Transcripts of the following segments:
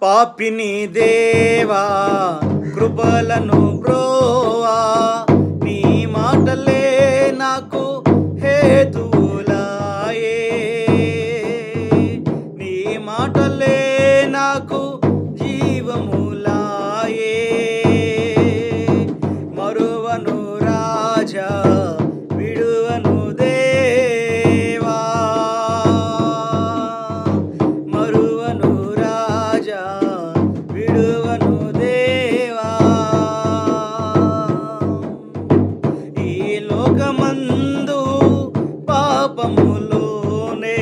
పాపిని దేవా కృపలను బ్రోవా, నీ మాటలే నాకు హేతువులాయే, నీ మాటలే నాకు జీవములాయే. మరువను రాజా విడువను దేవా, మరువను రాజా విడువను దేవా. ఈ లోకమందు పాపములోనే,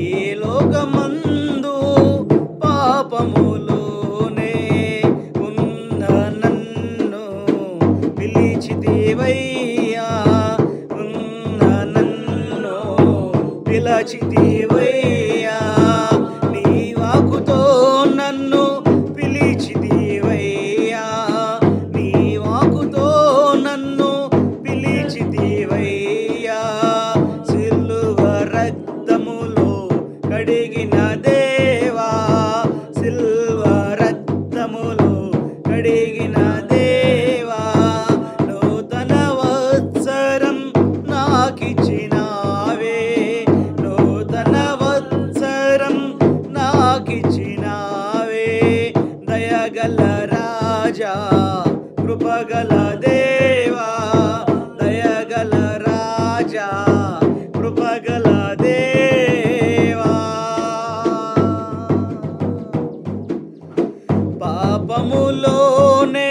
ఈ లోకమందు పాపములోనే ఉన్న నన్ను పిలిచితివయ్యా, ఉన్న నన్ను పిలిచితివయ్యా. నీ వాక్కుతో నన్ను పిలిచితివయ్యా, నీ వాక్కుతో నన్ను పిలిచితివయ్యా. సిలువ రక్తములో కడిగిన దేవా, సిలువ రక్తములో కడిగిన దేవా. నూతన వత్సరం నాకిచ్చినావే, నూతన వత్సరం నాకిచ్చినావే. దయగల రాజా కృపగల దేవా, దయగల రాజా కృపగల దేవా. పాపములోనే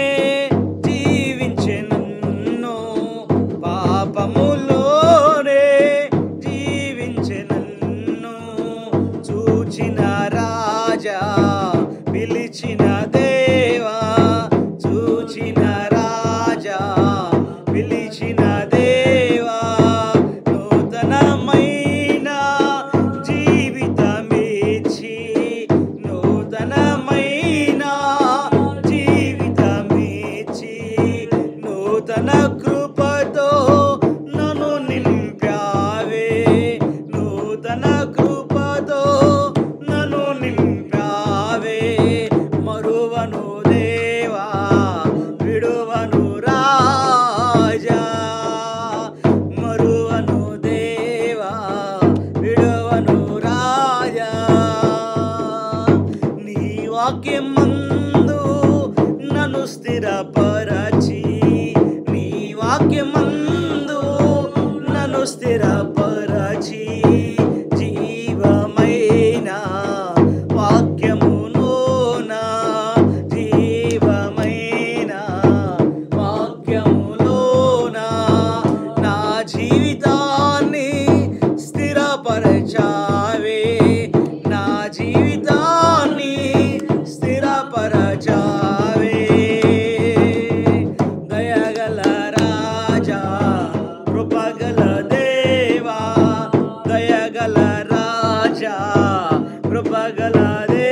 జీవించె నన్ను, పాపములోనే జీవించె నన్ను చూచిన రాజా పిలిచిన దేవా, చూచిన రాజా పిలిచిన దేవా. నూతనమైన జీవితమిచ్చి, నూతనమైన జీవితమిచ్చి, నూతన కృపతో నన్ను నింపావే, నూతన కృపతో నన్ను నింపావే. మరువను దేవా విడువను రాజా, మరువను దేవా విడువను రాజా. నీ వాక్యమందు నన్ను స్థిరపరచి, నీ వాక్యమందు నన్ను స్థిరపరచి, జీవమైన వాక్యములోన, జీవమైన వాక్యములోన నా జీవితాన్ని స్థిరపరచావే, నా జీవితాన్ని స్థిరపరచావే. దయగల రాజా కృపగల దేవా, దయగల రాజా కృపగల దేవా.